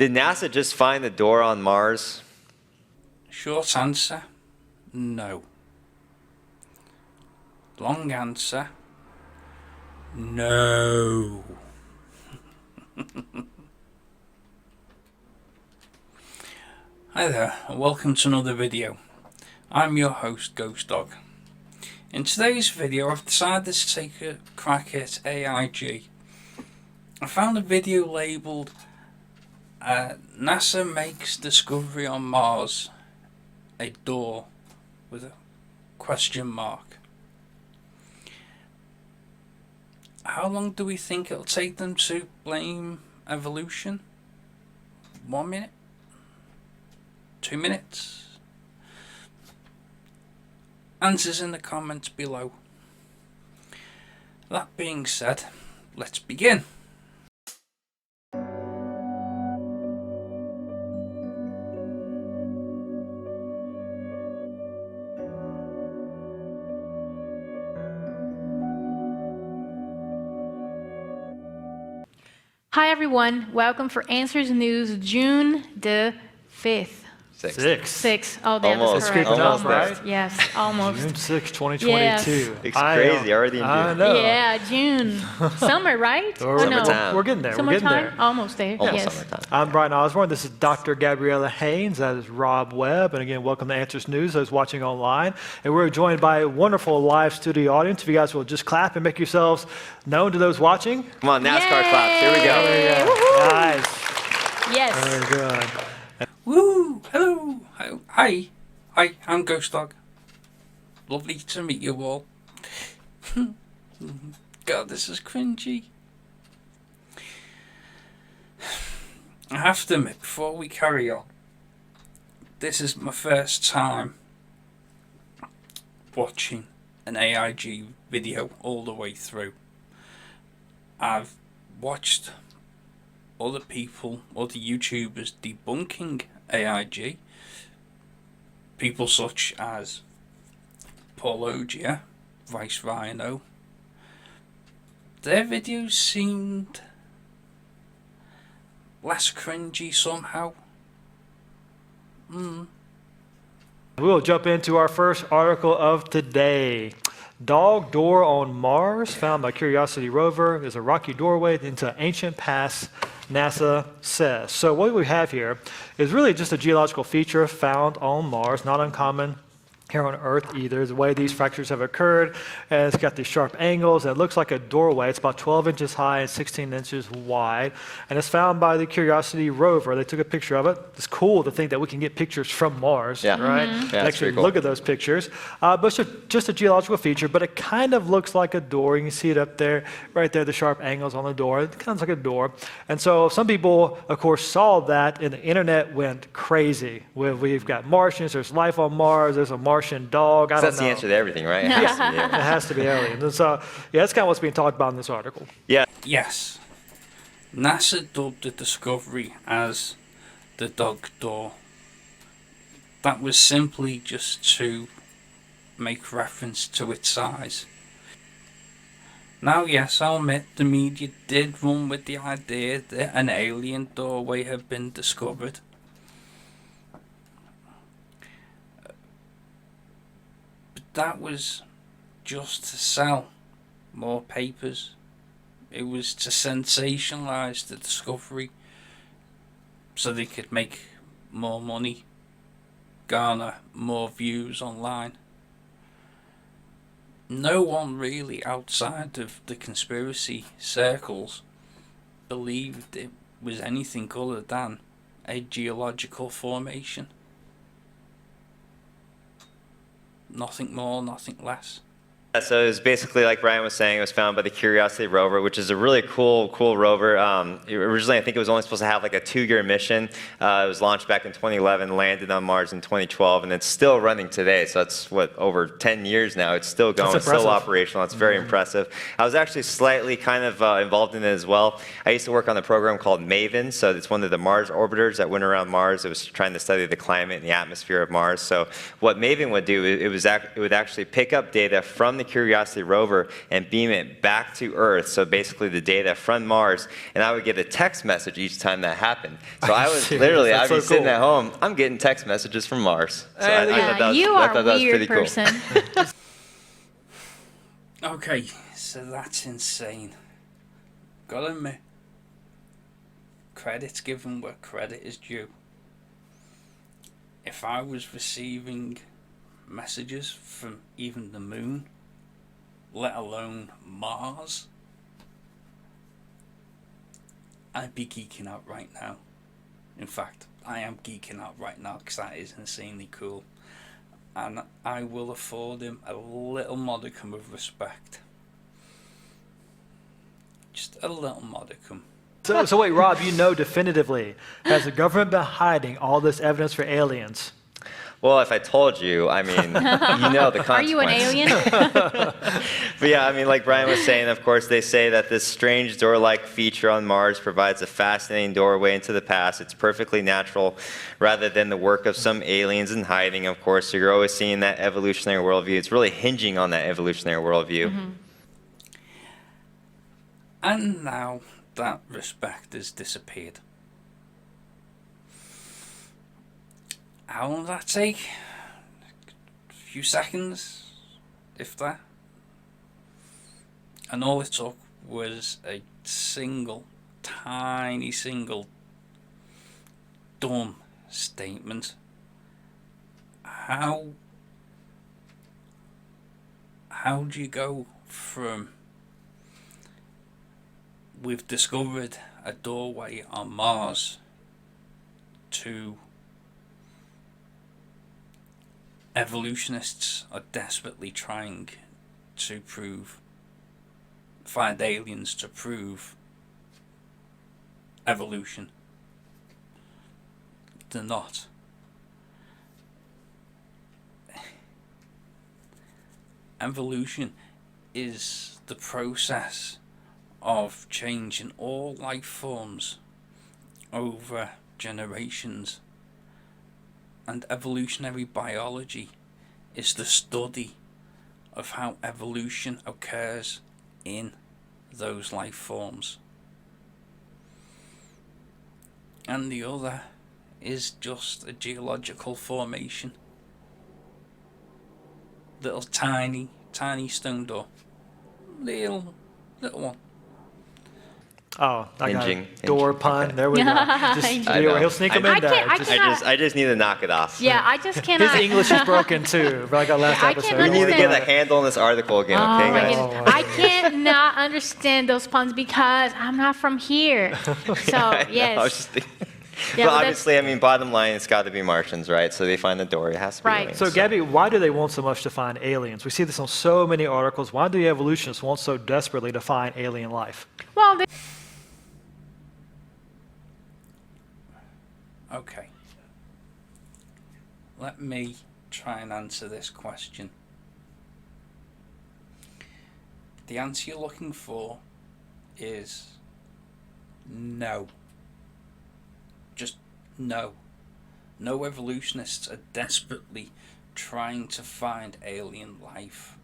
Did NASA just find the door on Mars? Short answer, no. Long answer, no. Hi there, and welcome to another video. I'm your host, Ghost Dog. In today's video, I've decided to take a crack at AIG. I found a video labelled NASA makes discovery on Mars a door with a question mark. How long do we think it'll take them to blame evolution? 1 minute? 2 minutes? Answers in the comments below. That being said, let's begin. Hi everyone, welcome for Answers News, June the 5th. Six. Oh, that was correct. Almost, Almost. right? Yes, almost. June 6, 2022. Yes. It's crazy, already in June. I know. Yeah, June. Summer, right? We're, Summertime. we're getting there. Summertime? Almost there. Almost Yes. summertime. I'm Brian Osborne. This is Dr. Gabriella Haynes. That is Rob Webb. And again, welcome to Answers News, those watching online. And we're joined by a wonderful live studio audience. If you guys will just clap and make yourselves known to those watching. Come on, NASCAR Yay! claps. Here we go. There you go. Woohoo! Nice. Yes. Very good. Woo! Hello! Hi! Hi, I'm Ghost Dog. Lovely to meet you all. God, this is cringy. I have to admit, before we carry on, this is my first time watching an AIG video all the way through. I've watched other people, other YouTubers debunking AIG. People such as Paul Ogier, Vice Rhino. Their videos seemed less cringy somehow. We'll jump into our first article of today. Dog door on Mars, found by Curiosity rover, is a rocky doorway into an ancient past, NASA says. So what we have here is really just a geological feature found on Mars, not uncommon here on Earth either. The way these fractures have occurred, and it's got these sharp angles. It looks like a doorway. It's about 12 inches high and 16 inches wide, and it's found by the Curiosity rover. They took a picture of it. It's cool to think that we can get pictures from Mars, right? Yeah, And that's actually pretty cool. look at those pictures. But it's just a geological feature, but it kind of looks like a door. You can see it up there, right there, the sharp angles on the door. It kind of looks like a door. And so some people, of course, saw that, and the internet went crazy. We've got Martians, there's life on Mars, there's a Martian dog. I don't That's know. the answer to everything, right? It has to be It everything. has to be aliens. And so, yeah, that's kind of what's being talked about in this article. Yeah. Yes, NASA dubbed the discovery as the dog door. That was simply just to make reference to its size. Now, yes, I'll admit the media did run with the idea that an alien doorway had been discovered. But that was just to sell more papers. It was to sensationalize the discovery so they could make more money, garner more views online. No one really outside of the conspiracy circles believed it was anything other than a geological formation. Nothing more, nothing less. So it was basically, like Brian was saying, it was found by the Curiosity rover, which is a really cool rover. Originally, I think it was only supposed to have like a 2-year mission. It was launched back in 2011, landed on Mars in 2012, and it's still running today. So that's, what, over 10 years now. It's still going, it's still operational. It's very impressive. I was actually slightly kind of involved in it as well. I used to work on a program called MAVEN. So it's one of the Mars orbiters that went around Mars. It was trying to study the climate and the atmosphere of Mars. So what MAVEN would do, it would actually pick up data from the Curiosity rover and beam it back to Earth. So basically the data from Mars, and I would get a text message each time that happened. So I was serious? literally, That's I'd be so sitting cool. at home, I'm getting text messages from Mars. So I thought that was, you I are thought a that was weird pretty cool. person. Okay, so that's insane. Gotta admit, credit's given where credit is due. If I was receiving messages from even the moon, let alone Mars, I'd be geeking out right now. In fact, I am geeking out right now because that is insanely cool. And I will afford him a little modicum of respect. Just a little modicum. So wait, Rob, you know definitively, has the government been hiding all this evidence for aliens? Well, if I told you, I mean, you know the consequence. Are you an alien? But yeah, I mean, like Brian was saying, of course, they say that this strange door-like feature on Mars provides a fascinating doorway into the past. It's perfectly natural rather than the work of some aliens in hiding, of course. So you're always seeing that evolutionary worldview. It's really hinging on that evolutionary worldview. Mm-hmm. And now that respect has disappeared. How long did that take? A few seconds, if that. And all it took was a tiny single dumb statement. How do you go from we've discovered a doorway on Mars to evolutionists are desperately trying to find aliens to prove evolution? They're not. Evolution is the process of change in all life forms over generations. And evolutionary biology is the study of how evolution occurs in those life forms. And the other is just a geological formation. Little tiny stone door. Little one. Oh, I got Hinging. it. Door pun. Okay. There we go. Just, Hinging. I know. he'll sneak him I in there. can't- I Just- can't- I just need to knock it off. Yeah, I just cannot. his English is broken too, like our last I can't episode. We need to understand. get a handle on this article again, Oh okay, my guys? goodness. I cannot understand those puns because I'm not from here. So I know, yes. I was just thinking. Yeah, but but obviously, I mean, bottom line, it's got to be Martians, right? So they find the door. It has to be Right. aliens, So, Gabby, why do they want so much to find aliens? We see this on so many articles. Why do the evolutionists want so desperately to find alien life? Well, Okay. Let me try and answer this question. The answer you're looking for is no. Just no. No evolutionists are desperately trying to find alien life.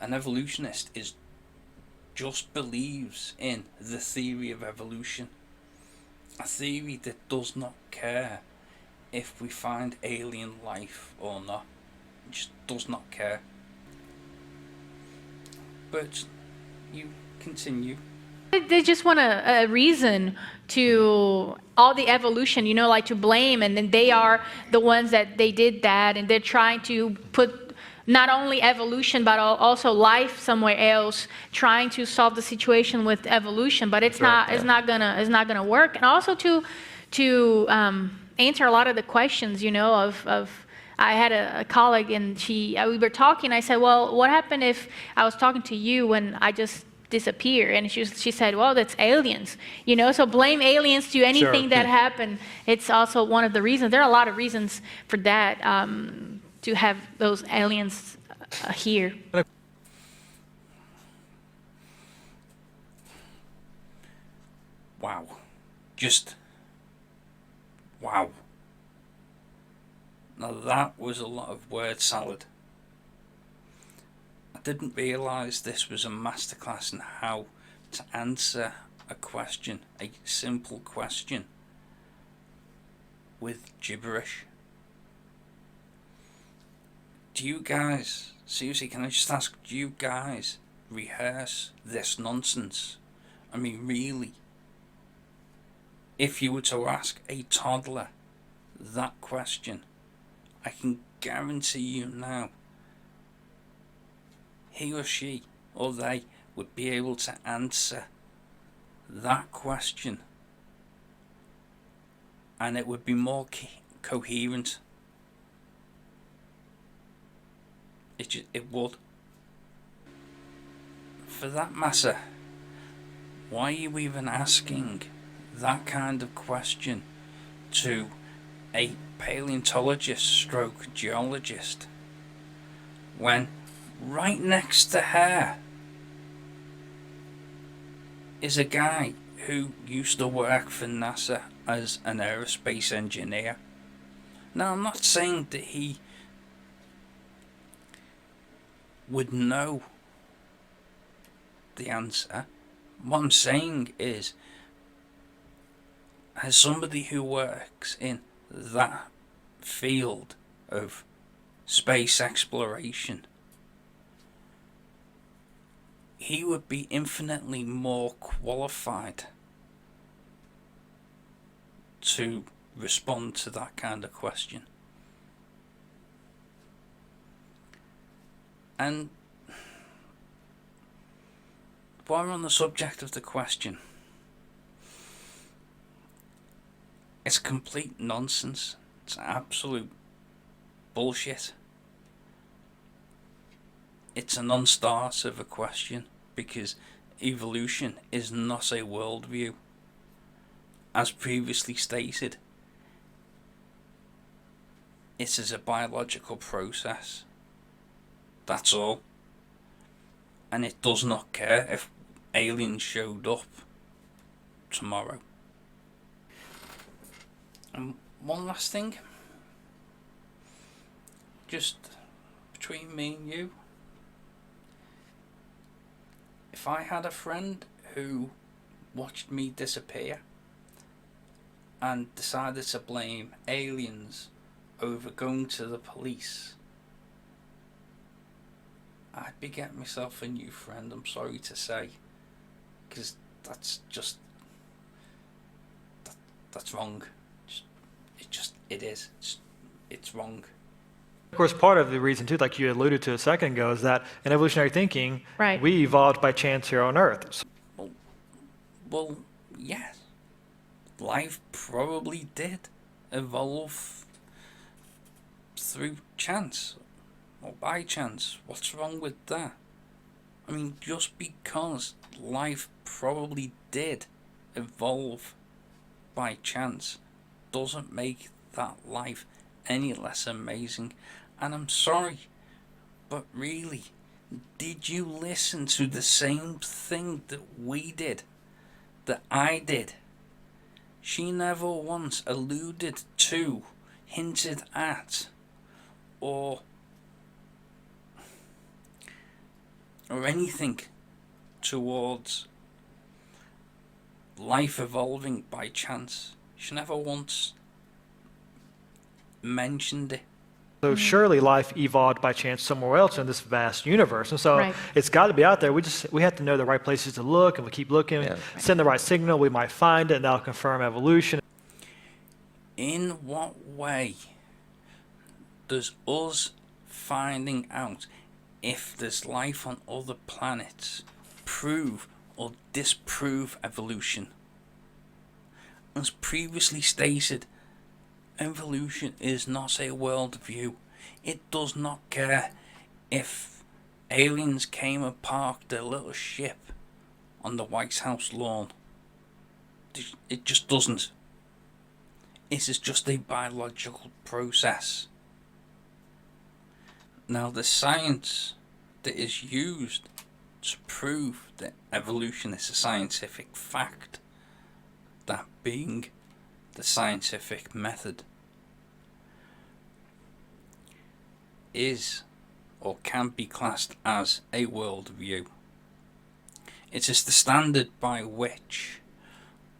An evolutionist just believes in the theory of evolution. A theory that does not care if we find alien life or not. It just does not care. But you continue. they just want a reason to all the evolution, like to blame, and then they are the ones that they did that, and they're trying to put not only evolution but also life somewhere else, trying to solve the situation with evolution, but it's not gonna work. And also to answer a lot of the questions, of I had a colleague, and we were talking. I said, well, what happened if I was talking to you when I just disappear? And she said, well, that's aliens, so blame aliens to anything Sure. that happened. It's also one of the reasons. There are a lot of reasons for that, to have those aliens here. Wow. Just wow. Now that was a lot of word salad. didn't realise this was a masterclass in how to answer a question, a simple question, with gibberish. Do you guys, seriously, can I just ask, do you guys rehearse this nonsense? I mean, really? If you were to ask a toddler that question, I can guarantee you now, he or she or they would be able to answer that question, and it would be more coherent. It would. For that matter, why are you even asking that kind of question to a paleontologist stroke geologist when right next to her is a guy who used to work for NASA as an aerospace engineer? Now, I'm not saying that he would know the answer. What I'm saying is, as somebody who works in that field of space exploration, he would be infinitely more qualified to respond to that kind of question. And while we're on the subject of the question, it's complete nonsense. It's absolute bullshit. It's a non-starter of a question, because evolution is not a worldview. As previously stated, it is a biological process. That's all. And it does not care if aliens showed up tomorrow. And one last thing, just between me and you, if I had a friend who watched me disappear and decided to blame aliens over going to the police, I'd be getting myself a new friend, I'm sorry to say, because that's just, that's wrong. It is. It's wrong. Of course, part of the reason too, like you alluded to a second ago, is that in evolutionary thinking, Right. we evolved by chance here on Earth. Well, yes. Life probably did evolve through chance or by chance. What's wrong with that? I mean, just because life probably did evolve by chance doesn't make that life any less amazing. And I'm sorry, but really, did you listen to the same thing that we did, that I did? She never once alluded to, hinted at, or anything towards life evolving by chance. She never once mentioned it. So surely life evolved by chance somewhere else in this vast universe. And so Right. it's got to be out there. We have to know the right places to look, and we keep looking, Yeah. send the right signal, we might find it, and that'll confirm evolution. In what way does us finding out if there's life on other planets prove or disprove evolution? As previously stated, evolution is not a worldview. It does not care if aliens came and parked their little ship on the White House lawn. It just doesn't. It is just a biological process. Now, the science that is used to prove that evolution is a scientific fact, that being the scientific method, is or can be classed as a worldview. It is the standard by which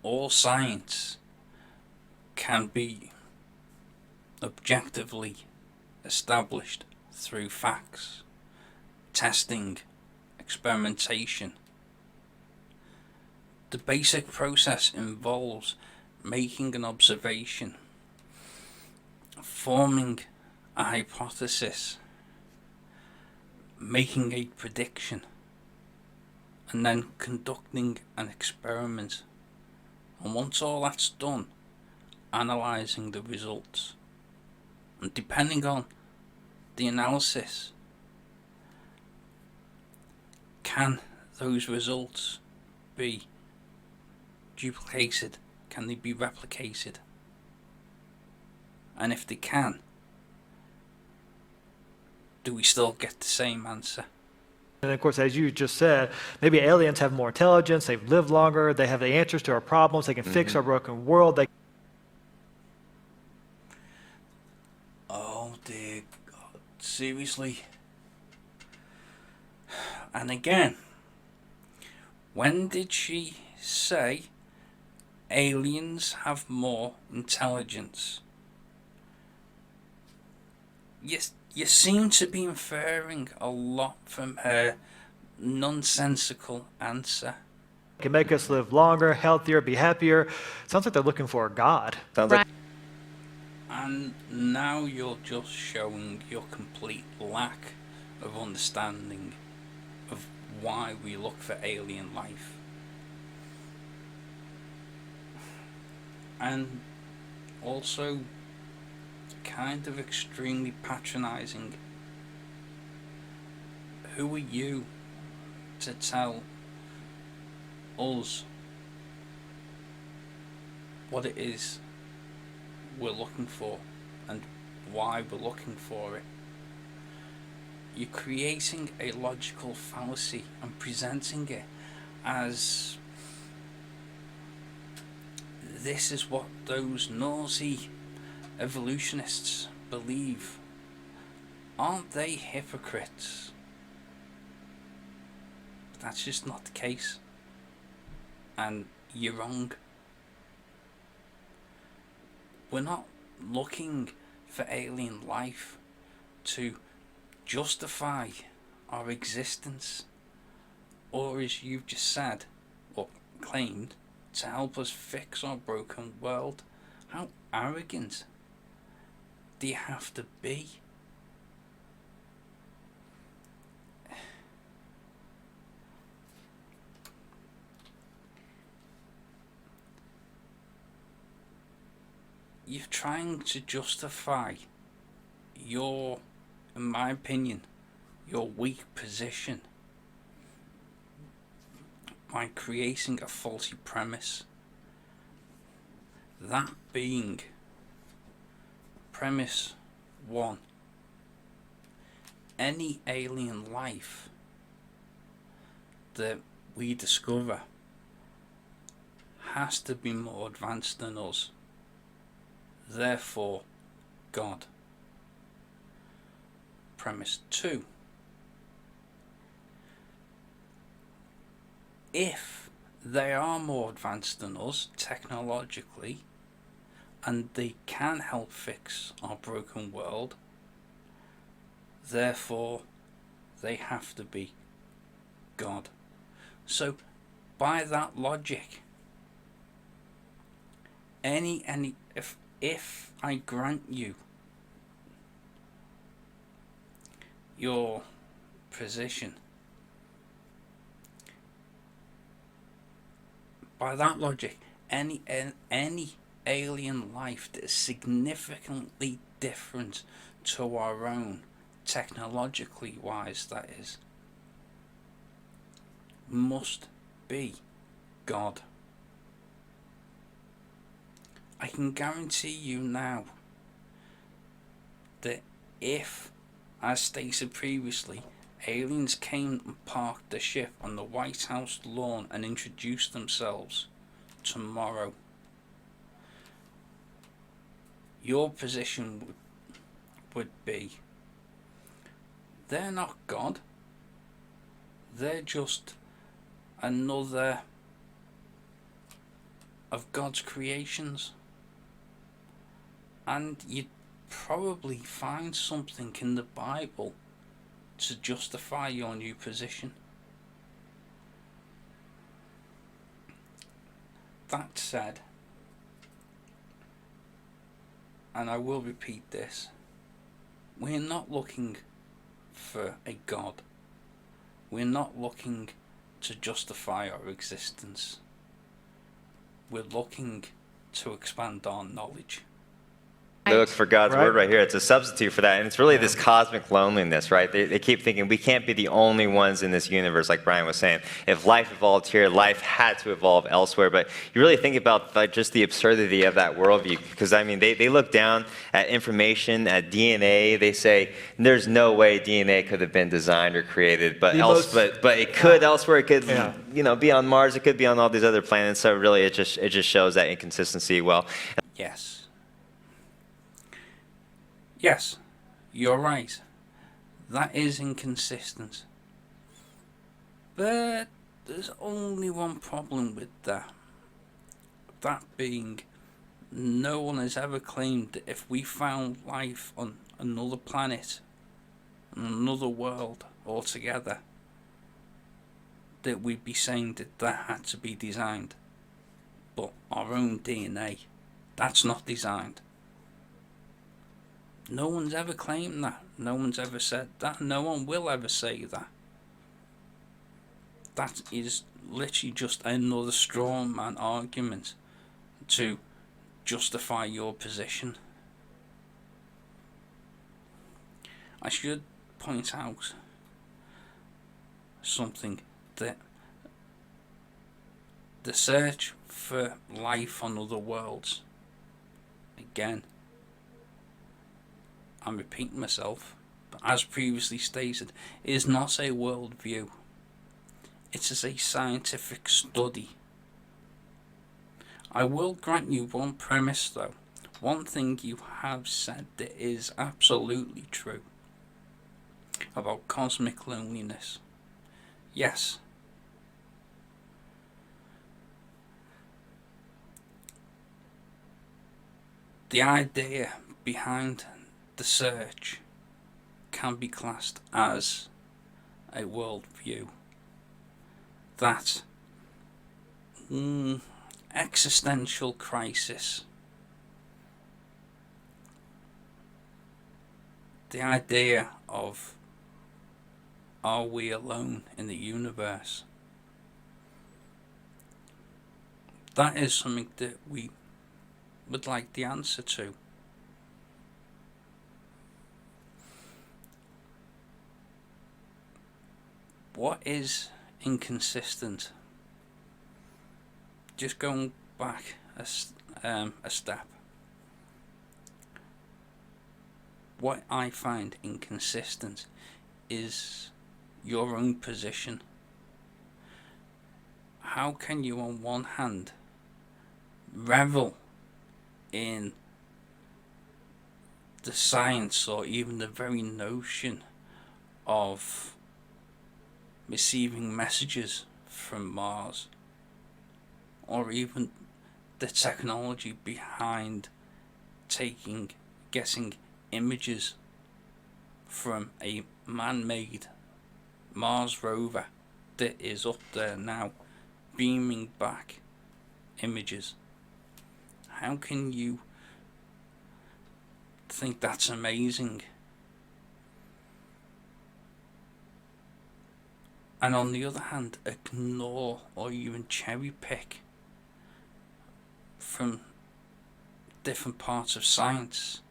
all science can be objectively established through facts, testing, experimentation. The basic process involves making an observation, forming a hypothesis, making a prediction, and then conducting an experiment. And once all that's done, analysing the results. And depending on the analysis, can those results be duplicated? Can they be replicated? And if they can, do we still get the same answer? And of course, as you just said, maybe aliens have more intelligence, they've lived longer, they have the answers to our problems, they can fix our broken world. Oh dear God, seriously? And again, when did she say aliens have more intelligence? You seem to be inferring a lot from her nonsensical answer. Can make us live longer, healthier, be happier. Sounds like they're looking for a God. Sounds like And now you're just showing your complete lack of understanding of why we look for alien life. And also kind of extremely patronizing. Who are you to tell us what it is we're looking for and why we're looking for it? You're creating a logical fallacy and presenting it as this is what those nosy evolutionists believe. Aren't they hypocrites? But that's just not the case. And you're wrong. We're not looking for alien life to justify our existence, or as you've just said or claimed, to help us fix our broken world. How arrogant do you have to be? You're trying to justify your, in my opinion, your weak position by creating a faulty premise. That being premise 1. Any alien life that we discover has to be more advanced than us. Therefore, God. Premise 2. If they are more advanced than us technologically, and they can help fix our broken world, therefore they have to be God. So by that logic, if I grant you your position, by that logic, any alien life that is significantly different to our own, technologically wise that is, must be God. I can guarantee you now that if, as stated previously, aliens came and parked the ship on the White House lawn and introduced themselves tomorrow, your position would be They're not God. They're just another of God's creations. And you'd probably find something in the Bible to justify your new position. That said, and I will repeat this, we're not looking for a God. We're not looking to justify our existence. We're looking to expand our knowledge. They look for God's Right. word right here. It's a substitute for that. And it's really this cosmic loneliness, right? They keep thinking we can't be the only ones in this universe, like Brian was saying. If life evolved here, life had to evolve elsewhere. But you really think about like just the absurdity of that worldview. Because, I mean, they look down at information, at DNA. They say there's no way DNA could have been designed or created, but but it could elsewhere. It could, be on Mars. It could be on all these other planets. So really, it just shows that inconsistency well. Yes. Yes, you're right. That is inconsistent. But there's only one problem with that. That being, no one has ever claimed that if we found life on another planet, on another world altogether, that we'd be saying that had to be designed. But our own DNA, that's not designed. No one's ever claimed that. No one's ever said that. No one will ever say that. That is literally just another straw man argument to justify your position. I should point out something, that the search for life on other worlds, again, I'm repeating myself, but as previously stated, is not a worldview. It is a scientific study. I will grant you one premise though. One thing you have said that is absolutely true about cosmic loneliness. Yes. The idea behind the search can be classed as a worldview. That existential crisis. The idea of, are we alone in the universe? That is something that we would like the answer to. What is inconsistent? Just going back a step. What I find inconsistent is your own position. How can you on one hand revel in the science or even the very notion of receiving messages from Mars, or even the technology behind getting images from a man-made Mars rover that is up there now, beaming back images? How can you think that's amazing? And on the other hand, ignore or even cherry pick from different parts of science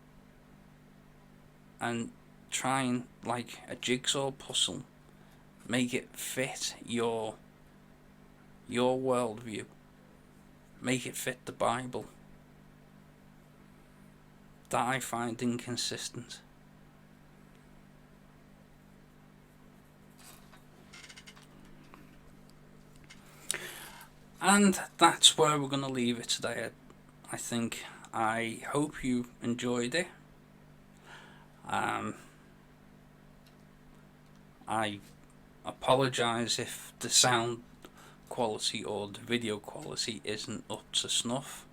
and try and, like a jigsaw puzzle, make it fit your worldview, make it fit the Bible. That I find inconsistent. And that's where we're going to leave it today. I think. I hope you enjoyed it. I apologise if the sound quality or the video quality isn't up to snuff.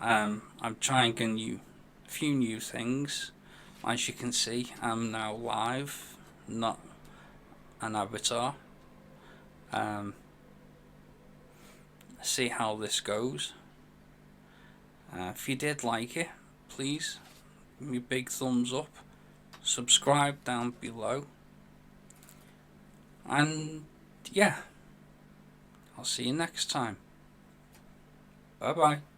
I'm trying a few new things. As you can see, I'm now live, not an avatar. See how this goes. If you did like it, please give me a big thumbs up, subscribe down below, and yeah, I'll see you next time. Bye bye.